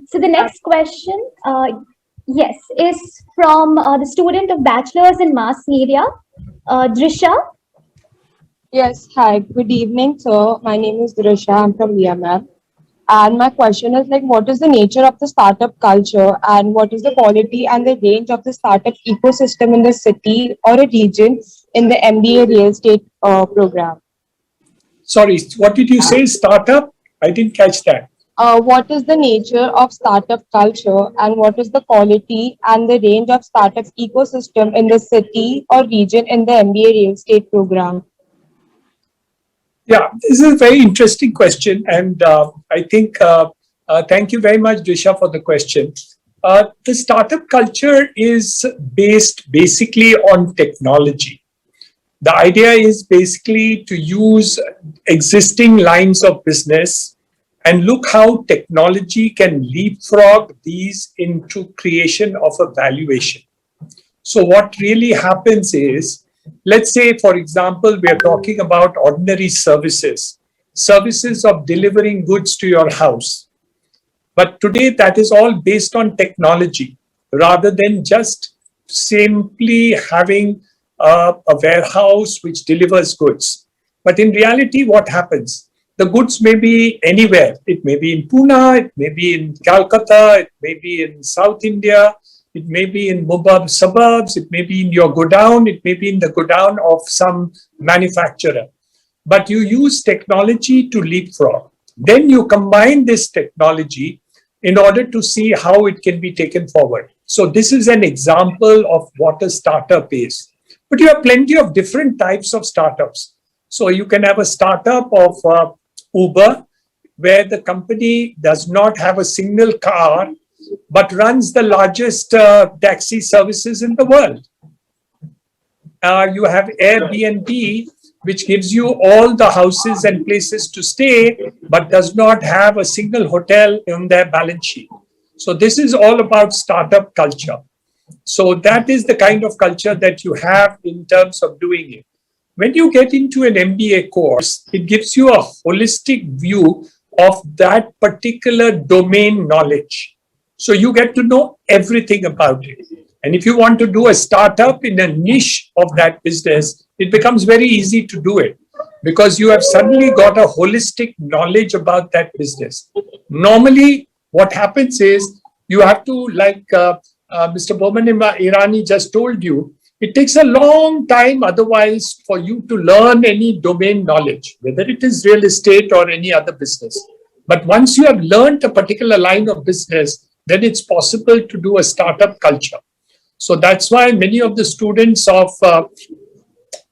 So the next question, yes, is from the student of Bachelor's in Mass Media, Drisha. Yes, hi, good evening, sir. My name is Drisha. I'm from VMM. And my question is like, what is the nature of the startup culture and what is the quality and the range of the startup ecosystem in the city or a region in the MBA real estate program? Sorry, what did you say? Startup? I didn't catch that. What is the nature of startup culture and what is the quality and the range of startup ecosystem in the city or region in the MBA real estate program? Yeah, this is a very interesting question. And I think, thank you very much, Disha, for the question. The startup culture is based basically on technology. The idea is basically to use existing lines of business and look how technology can leapfrog these into creation of a valuation. So what really happens is, let's say, for example, we are talking about ordinary services, services of delivering goods to your house. But today that is all based on technology rather than just simply having a warehouse which delivers goods. But in reality, what happens? The goods may be anywhere. It may be in Pune, it may be in Calcutta, it may be in South India, it may be in Mumbai suburbs, it may be in your godown, it may be in the godown of some manufacturer. But you use technology to leapfrog. Then you combine this technology in order to see how it can be taken forward. So this is an example of what a startup is. But you have plenty of different types of startups. So you can have a startup of Uber, where the company does not have a single car, but runs the largest taxi services in the world. You have Airbnb, which gives you all the houses and places to stay, but does not have a single hotel in their balance sheet. So this is all about startup culture. So that is the kind of culture that you have in terms of doing it. When you get into an MBA course, it gives you a holistic view of that particular domain knowledge. So you get to know everything about it. And if you want to do a startup in a niche of that business, it becomes very easy to do it because you have suddenly got a holistic knowledge about that business. Normally, what happens is you have to, like Mr. Boman Irani just told you, it takes a long time otherwise for you to learn any domain knowledge, whether it is real estate or any other business. But once you have learned a particular line of business, then it's possible to do a startup culture. So that's why many of the students of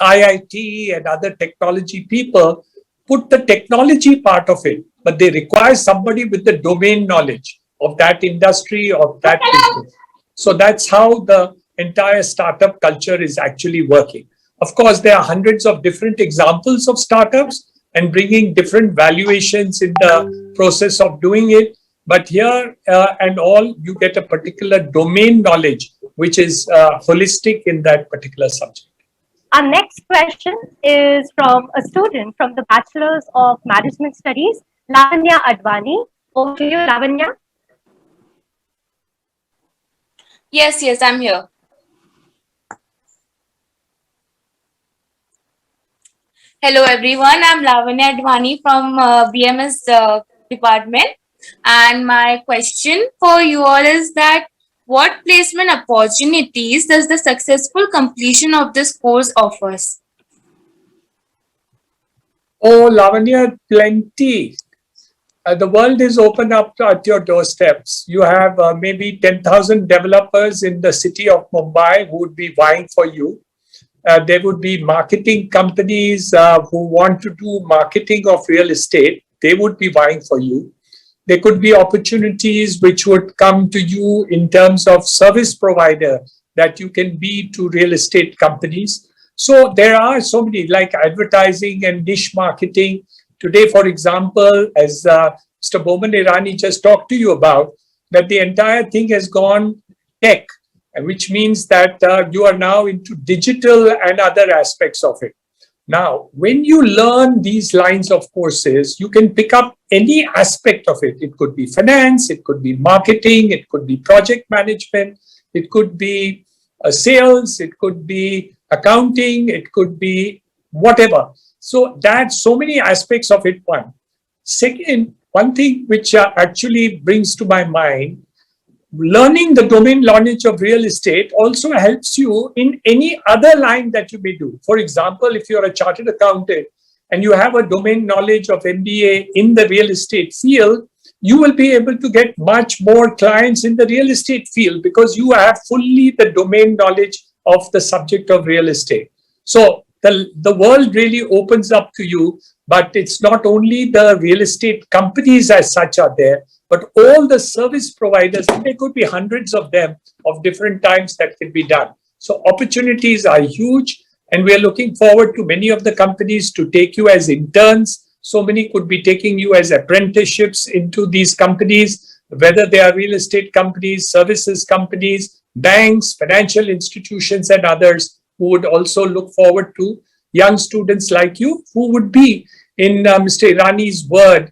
IIT and other technology people put the technology part of it, but they require somebody with the domain knowledge of that industry or that business. So that's how the entire startup culture is actually working. Of course, there are hundreds of different examples of startups and bringing different valuations in the process of doing it. But here and all, you get a particular domain knowledge, which is holistic in that particular subject. Our next question is from a student from the Bachelor's of Management Studies, Lavanya Advani. Over to you, Lavanya. Yes, I'm here. Hello, everyone. I'm Lavanya Advani from BMS department. And my question for you all is that what placement opportunities does the successful completion of this course offers? Oh, Lavanya, plenty. The world is open up at your doorsteps. You have maybe 10,000 developers in the city of Mumbai who would be vying for you. There would be marketing companies who want to do marketing of real estate. They would be vying for you. There could be opportunities which would come to you in terms of service provider that you can be to real estate companies. So there are so many, like advertising and niche marketing. Today, for example, as Mr. Boman Irani just talked to you about, that the entire thing has gone tech, which means that you are now into digital and other aspects of it. Now, when you learn these lines of courses, you can pick up any aspect of it. It could be finance, it could be marketing, it could be project management, it could be sales, it could be accounting, it could be whatever. So that's so many aspects of it. One. Second, one thing which actually brings to my mind, learning the domain knowledge of real estate also helps you in any other line that you may do. For example, if you're a chartered accountant and you have a domain knowledge of MBA in the real estate field, you will be able to get much more clients in the real estate field because you have fully the domain knowledge of the subject of real estate. So the world really opens up to you, but it's not only the real estate companies as such are there, but all the service providers, and there could be hundreds of them of different times that can be done. So opportunities are huge, and we are looking forward to many of the companies to take you as interns. So many could be taking you as apprenticeships into these companies, whether they are real estate companies, services companies, banks, financial institutions, and others who would also look forward to young students like you who would be, in Mr. Irani's word,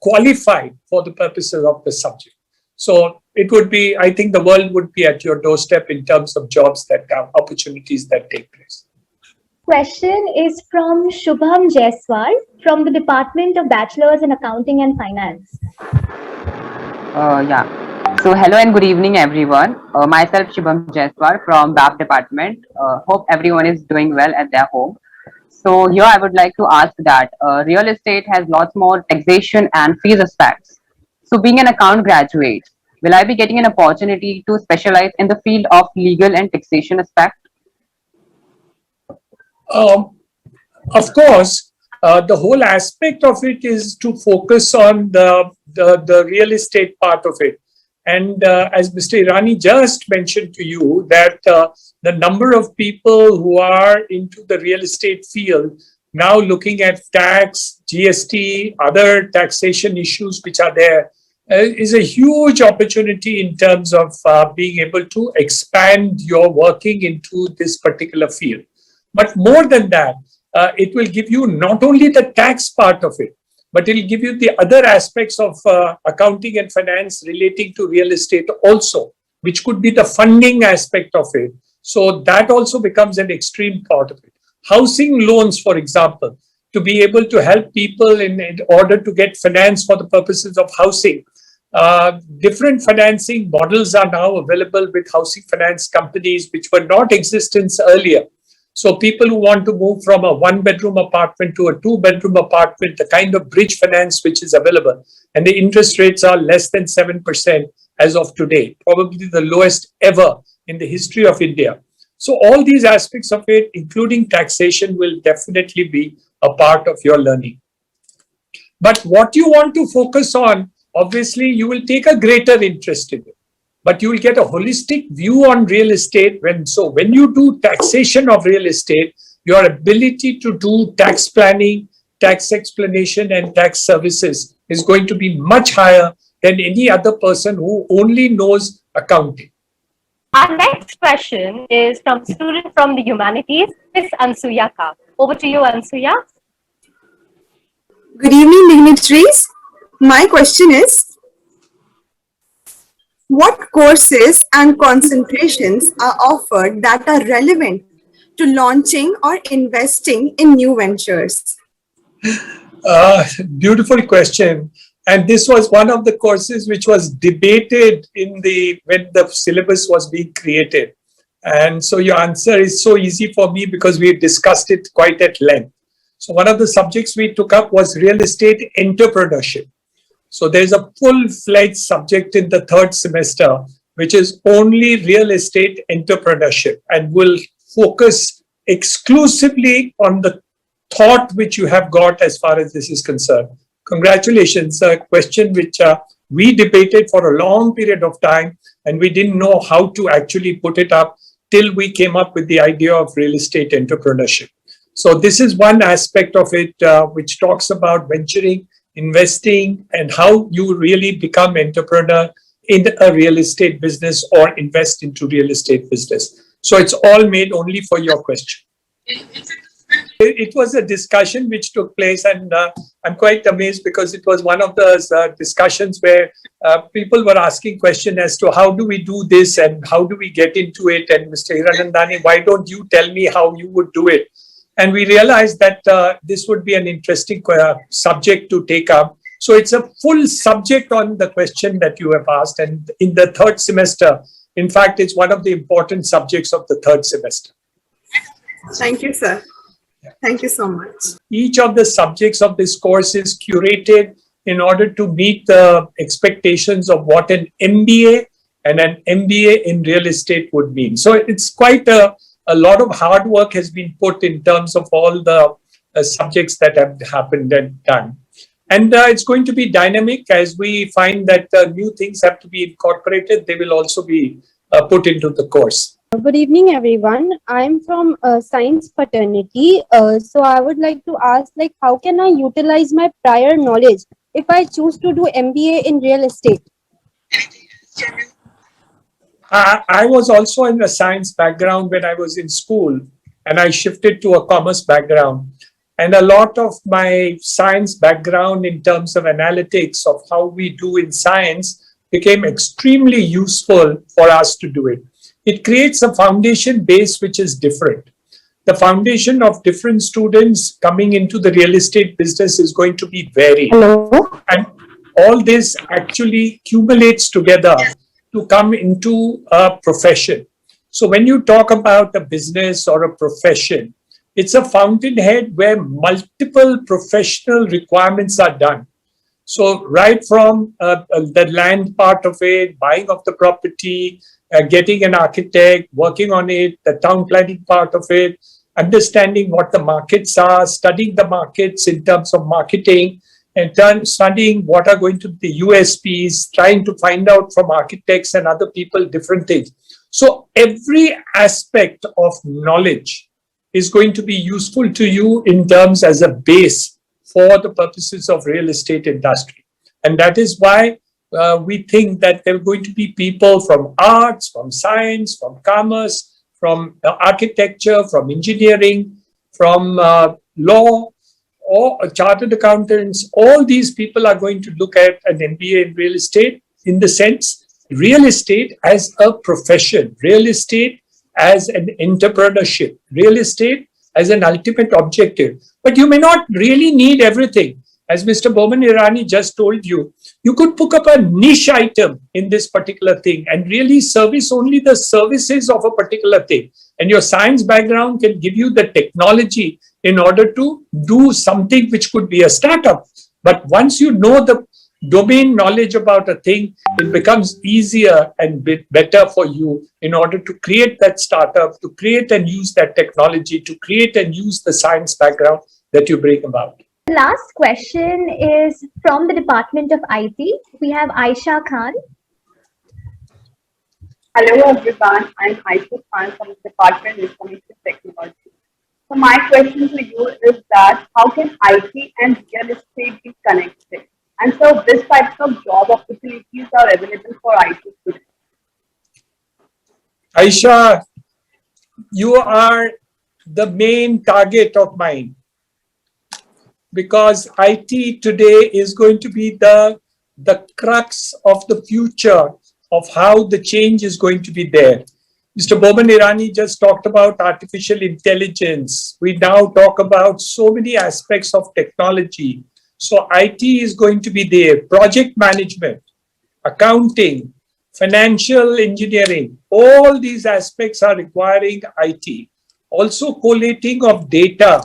qualified for the purposes of the subject. So it would be, I think the world would be at your doorstep in terms of jobs that have opportunities that take place. Question is from Shubham Jaiswal from the Department of Bachelor's in Accounting and Finance. Yeah. So hello and good evening, everyone. Myself Shubham Jaiswal from BAP department. Hope everyone is doing well at their home. So here I would like to ask that real estate has lots more taxation and fees aspects. So being an account graduate, will I be getting an opportunity to specialize in the field of legal and taxation aspect? Of course, the whole aspect of it is to focus on the real estate part of it. And as Mr. Irani just mentioned to you, that the number of people who are into the real estate field now looking at tax, GST, other taxation issues which are there is a huge opportunity in terms of being able to expand your working into this particular field. But more than that, it will give you not only the tax part of it, but it will give you the other aspects of accounting and finance relating to real estate also, which could be the funding aspect of it. So that also becomes an extreme part of it. Housing loans, for example, to be able to help people in order to get finance for the purposes of housing. Different financing models are now available with housing finance companies, which were not in existence earlier. So people who want to move from a one-bedroom apartment to a two-bedroom apartment, the kind of bridge finance which is available, and the interest rates are less than 7% as of today, probably the lowest ever in the history of India. So all these aspects of it, including taxation, will definitely be a part of your learning. But what you want to focus on, obviously, you will take a greater interest in it. But you will get a holistic view on real estate. When you do taxation of real estate, your ability to do tax planning, tax explanation, and tax services is going to be much higher than any other person who only knows accounting. Our next question is from student from the humanities, Ms. Ansuya Ka. Over to you, Ansuya. Good evening, dignitaries. My question is, what courses and concentrations are offered that are relevant to launching or investing in new ventures? Beautiful question. And this was one of the courses which was debated when the syllabus was being created. And so your answer is so easy for me because we discussed it quite at length. So one of the subjects we took up was real estate entrepreneurship. So there's a full-fledged subject in the third semester, which is only real estate entrepreneurship and will focus exclusively on the thought which you have got as far as this is concerned. Congratulations, a question which we debated for a long period of time, and we didn't know how to actually put it up till we came up with the idea of real estate entrepreneurship. So this is one aspect of it which talks about venturing, investing, and how you really become entrepreneur in a real estate business or invest into real estate business. So it's all made only for your question. It was a discussion which took place, and I'm quite amazed because it was one of those discussions where people were asking questions as to how do we do this and how do we get into it. And Mr. Hiranandani, why don't you tell me how you would do it? And we realized that this would be an interesting subject to take up. So it's a full subject on the question that you have asked. And in the third semester, in fact, it's one of the important subjects of the third semester. Thank you, sir. Thank you so much. Each of the subjects of this course is curated in order to meet the expectations of what an MBA and an MBA in real estate would mean. So it's quite a lot of hard work has been put in terms of all the subjects that have happened and done. And it's going to be dynamic as we find that new things have to be incorporated. They will also be put into the course. Good evening, everyone. I'm from Science Fraternity. So I would like to ask, how can I utilize my prior knowledge if I choose to do MBA in real estate? I was also in a science background when I was in school, and I shifted to a commerce background. And a lot of my science background in terms of analytics of how we do in science became extremely useful for us to do it. It creates a foundation base which is different. The foundation of different students coming into the real estate business is going to be varied. Hello. And all this actually accumulates together to come into a profession. So when you talk about a business or a profession, it's a fountainhead where multiple professional requirements are done. So right from the land part of it, buying of the property, getting an architect, working on it, the town planning part of it, understanding what the markets are, studying the markets in terms of marketing, and studying what are going to be the USPs, trying to find out from architects and other people different things. So every aspect of knowledge is going to be useful to you in terms as a base for the purposes of real estate industry. And that is why we think that there are going to be people from arts, from science, from commerce, from architecture, from engineering, from law, or chartered accountants. All these people are going to look at an MBA in real estate in the sense real estate as a profession, real estate as an entrepreneurship, real estate as an ultimate objective. But you may not really need everything. As Mr. Boman Irani just told you, you could pick up a niche item in this particular thing and really service only the services of a particular thing. And your science background can give you the technology in order to do something which could be a startup. But once you know the domain knowledge about a thing, it becomes easier and better for you in order to create that startup, to create and use that technology, to create and use the science background that you bring about. The last question is from the Department of IT. We have Aisha Khan. Hello everyone, I'm Aisha Khan from the Department of Information Technology. So my question to you is that how can IT and real estate be connected? And so which types of job opportunities are available for IT students? Aisha, you are the main target of mine, because IT today is going to be the crux of the future of how the change is going to be there. Mr. Boman Irani just talked about artificial intelligence. We now talk about so many aspects of technology. So IT is going to be there. Project management, accounting, financial engineering, all these aspects are requiring IT. Also collating of data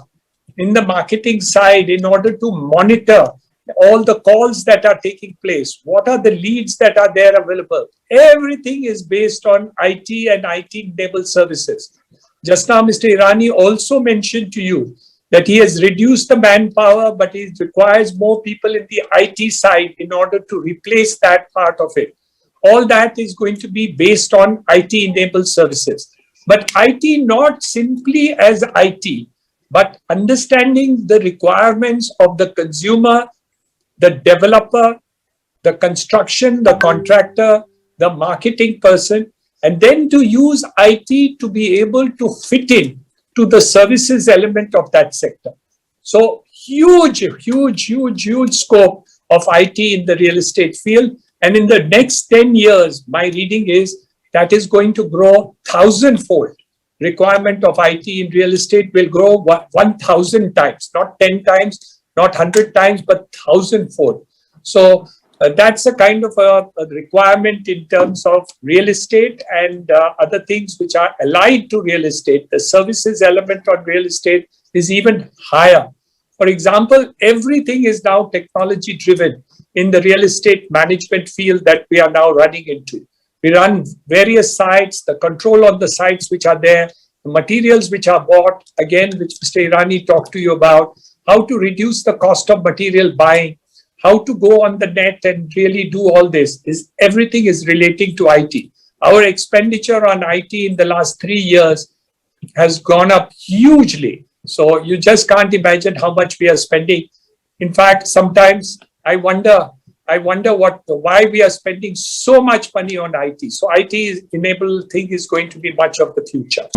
in the marketing side in order to monitor all the calls that are taking place. What are the leads that are there available? Everything is based on IT and IT-enabled services. Just now, Mr. Irani also mentioned to you that he has reduced the manpower, but he requires more people in the IT side in order to replace that part of it. All that is going to be based on IT-enabled services. But IT not simply as IT, but understanding the requirements of the consumer, the developer, the construction, the contractor, the marketing person, and then to use IT to be able to fit in to the services element of that sector. So huge scope of IT in the real estate field. And in the next 10 years, my reading is that is going to grow 1,000-fold. Requirement of IT in real estate will grow 1,000 times, not 10 times, not 100 times, but 1,000-fold. So that's a kind of a requirement in terms of real estate and other things which are allied to real estate. The services element on real estate is even higher. For example, everything is now technology driven in the real estate management field that we are now running into. We run various sites, the control on the sites which are there, the materials which are bought, again, which Mr. Irani talked to you about, how to reduce the cost of material buying, how to go on the net and really do all this. Everything is relating to IT. Our expenditure on IT in the last 3 years has gone up hugely. So you just can't imagine how much we are spending. In fact, sometimes I wonder why we are spending so much money on IT. So IT enabled thing is going to be much of the future.